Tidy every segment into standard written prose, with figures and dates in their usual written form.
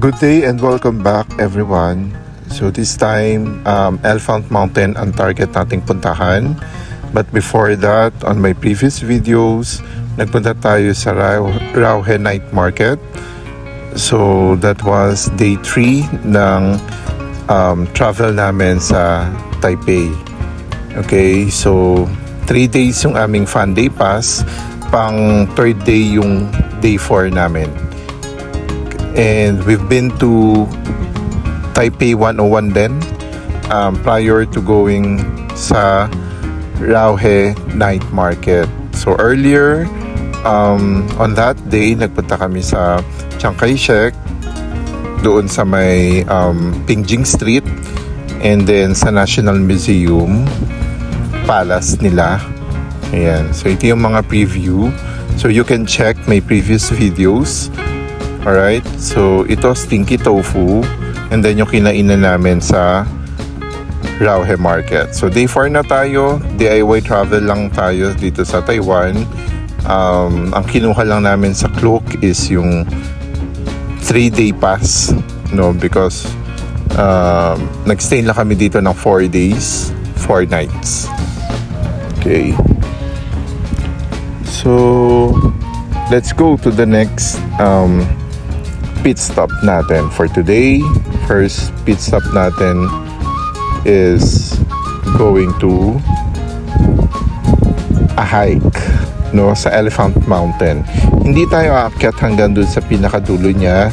Good day and welcome back everyone. So this time, Elephant Mountain ang target nating puntahan. But before that, on my previous videos, nagpunta tayo sa Rauhe Night Market. So that was day 3 ng travel namin sa Taipei. Okay, so 3 days yung aming fun day pass. Pang 3rd day yung day 4 namin. And we've been to Taipei 101 then prior to going sa Rauhe Night Market. So earlier on that day, nagpunta kami sa Chiang Kai-shek, doon sa may Pingjing Street, and then sa National Museum Palace nila. Ayan. So ito yung mga preview. So you can check my previous videos. Alright, so ito stinky tofu, and then yung kinainan namin sa Rauhe Market. So day 4 na tayo, DIY travel lang tayo dito sa Taiwan. Ang kinuha lang namin sa Klook is yung 3-day pass, no, because nagstay lang kami dito ng 4 days, 4 nights. Okay. So let's go to the next pit stop natin for today. First pit stop natin is going to a hike, no, sa Elephant Mountain. Hindi tayo aakyat hanggang dun sa pinakadulo niya,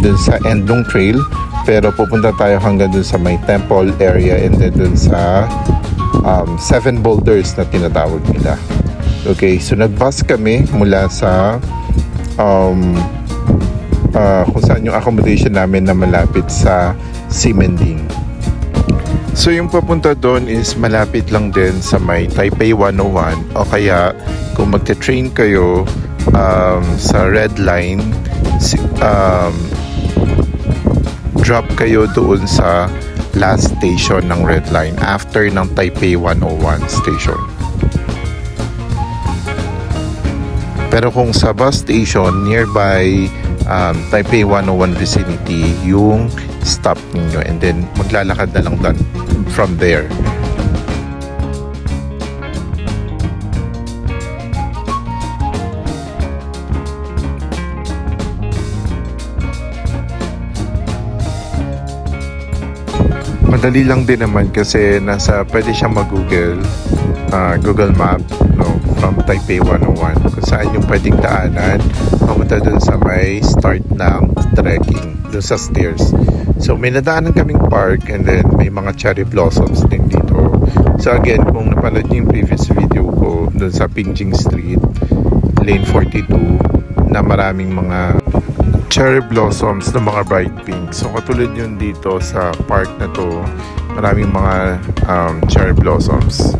dun sa Endong Trail, pero pupunta tayo hanggang dun sa may temple area, and then dun sa 7 boulders na tinatawag nila. Okay, so nag-bus kami mula sa kung saan yung accommodation namin na malapit sa Ximending. So yung papunta doon is malapit lang din sa may Taipei 101, o kaya kung magte-train kayo sa Red Line, drop kayo doon sa last station ng Red Line after ng Taipei 101 station. Pero kung sa bus station nearby Taipei 101 vicinity yung stop ninyo, and then maglalakad na lang from there. Madali lang din naman kasi pwede siyang mag-Google Map, no, from Taipei 101 kung saan yung pwedeng daanan papunta dun sa may start ng trekking dun sa stairs. So may nadaanan kaming park, and then may mga cherry blossoms din dito. So again, kung napanood niyo yung previous video ko dun sa Pingjing Street, Lane 42, na maraming mga cherry blossoms na mga bright pink. So katulad yun dito sa park na to, maraming mga cherry blossoms.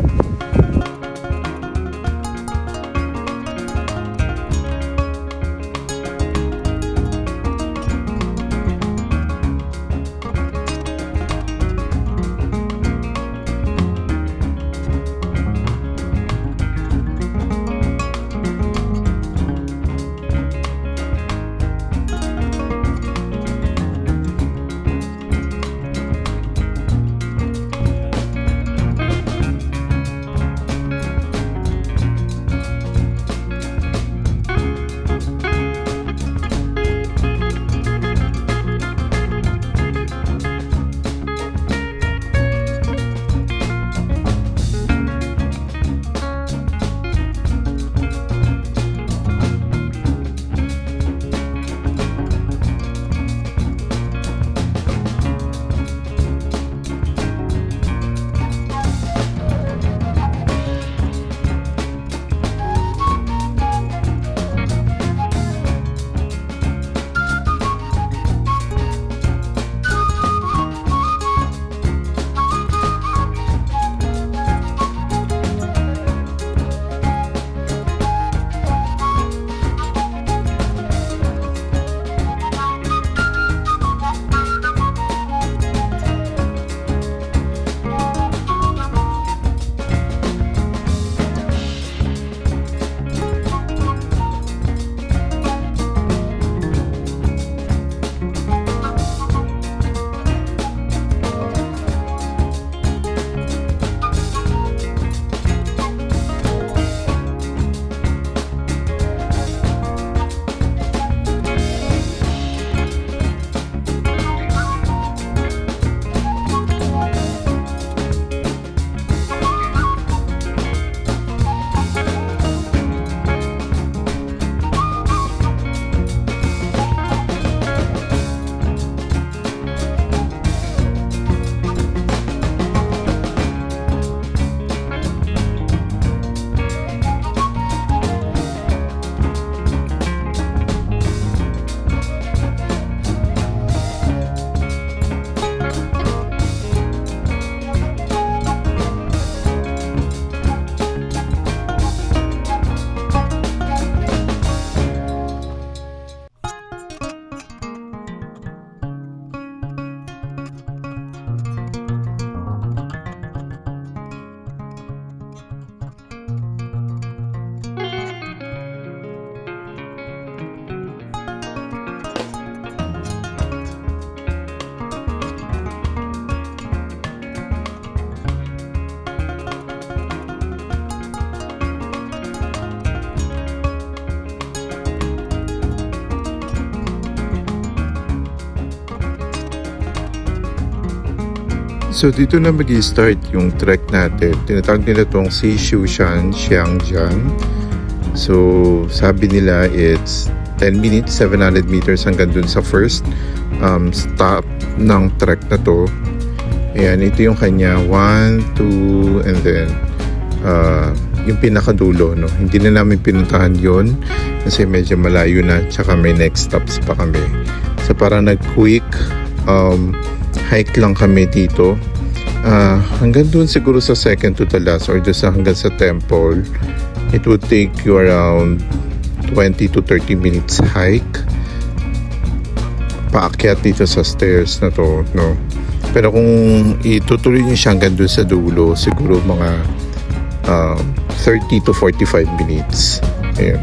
So dito na mag-i-start yung trek natin. Tinatawag nila itong Xishuishan Xiangjiang. So sabi nila it's 10 minutes, 700 meters hanggang dun sa first stop ng trek na to. Ayan, ito yung kanya 1, 2, and then yung pinakadulo, no? Hindi na namin pinuntahan yon kasi medyo malayo na, tsaka may next stops pa kami. So parang nag-quick hike lang kami dito hanggang dun siguro sa second to the last or doon hanggang sa temple. It would take you around 20 to 30 minutes hike paakyat dito sa stairs na to, no? Pero kung itutuloy niyo siya hanggang dun sa dulo, siguro mga 30 to 45 minutes. Ayan.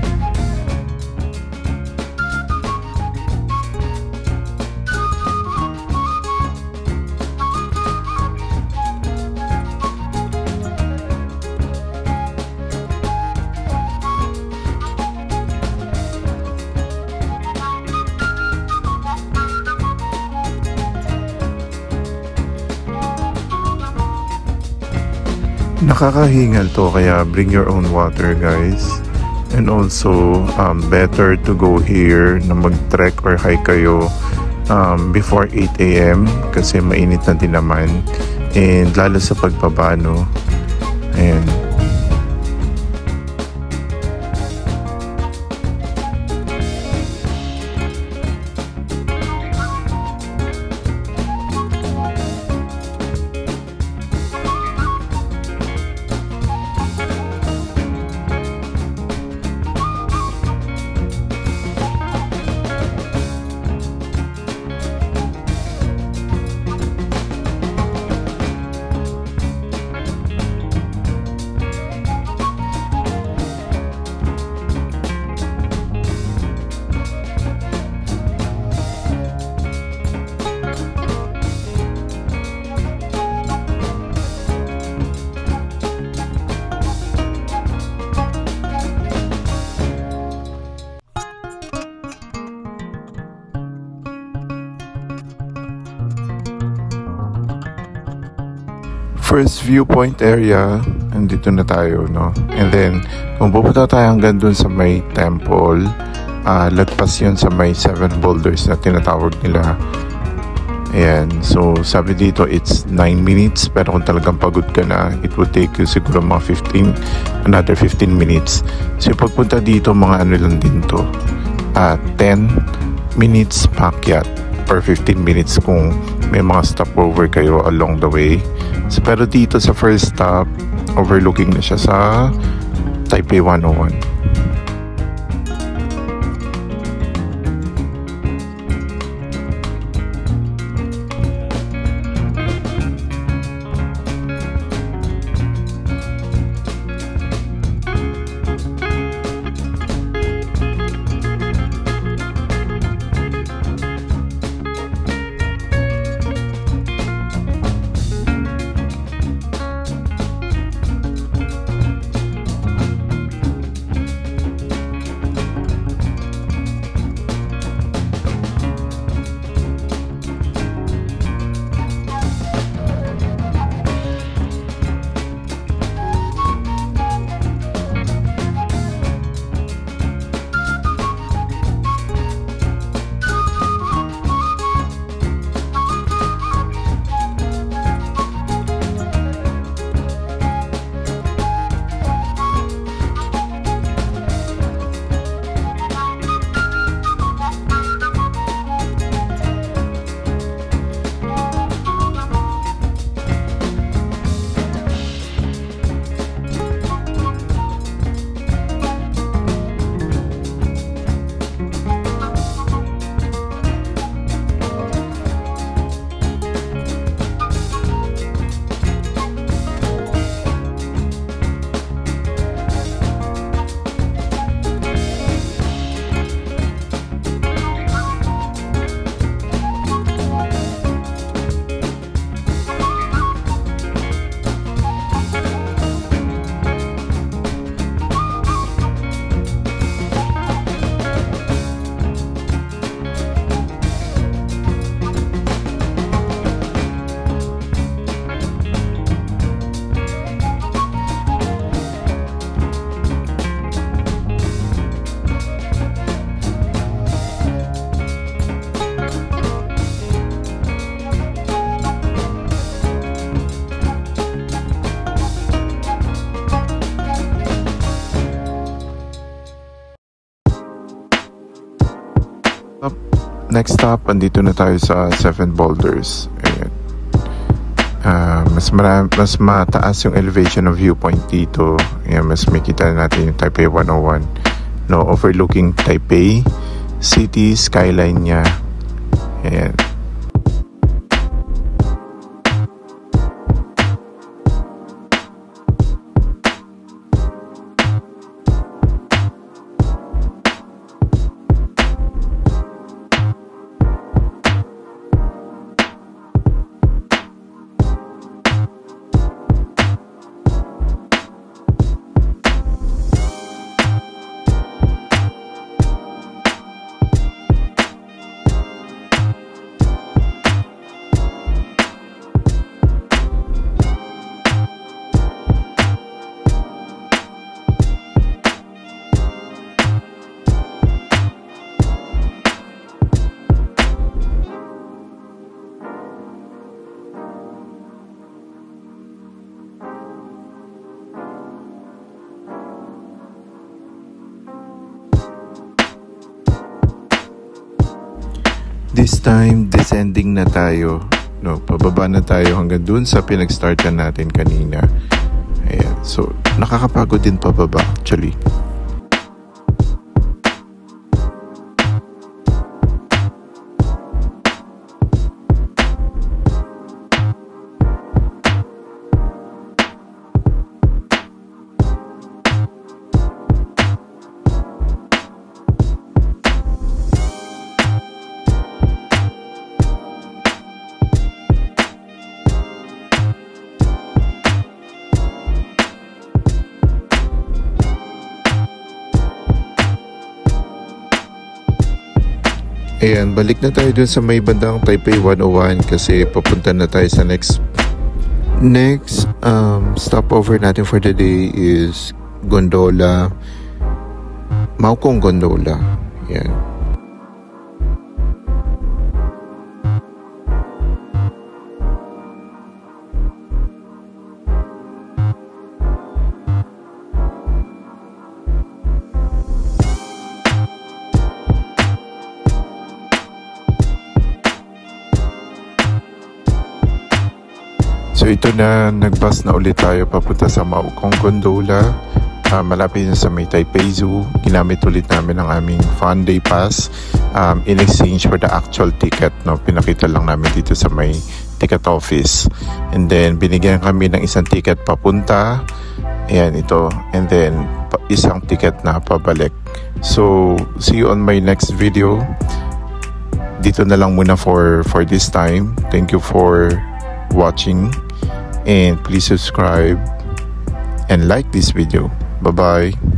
Nakakahingal to, kaya bring your own water, guys. And also better to go here na mag-trek or hike kayo before 8 AM kasi mainit na din naman, and lalo sa pagbaba, no? Ayan. First viewpoint area, andito na tayo, no? And then kung pupunta tayo hanggang dun sa may temple, lagpas yun sa may 7 boulders na tinatawag nila. Ayan, so sabi dito it's 9 minutes, pero kung talagang pagod ka na, it would take you siguro mga another 15 minutes. So pagpunta dito, mga ano lang din to, 10 minutes paakyat or 15 minutes kung may mga stopover kayo along the way. So, pero dito sa first stop, overlooking na siya sa Taipei 101. next stop, andito na tayo sa Seven Boulders. Ayan. Mas mataas yung elevation of viewpoint dito. Ayan, mas makita natin yung Taipei 101. No, overlooking Taipei City, skyline niya. Ayan. This time, descending na tayo. No, pababa na tayo hanggang dun sa pinag-startan natin kanina. Ayan. So, nakakapagod din pababa actually. Ayan, balik na tayo dun sa may bandang Taipei 101 kasi papunta na tayo sa next stopover natin for the day is Gondola, Maokong Gondola. Ayan. So ito na, nag-bus na ulit tayo papunta sa Maokong Gondola. Malapit na sa may Taipei Zoo. Ginamit ulit namin ang aming Fun Day Pass in exchange for the actual ticket. No? Pinakita lang namin dito sa may ticket office. And then binigyan kami ng isang ticket papunta. Ayan ito. And then isang ticket na pabalik. So see you on my next video. Dito na lang muna for this time. Thank you for watching. And please subscribe and like this video. Bye bye.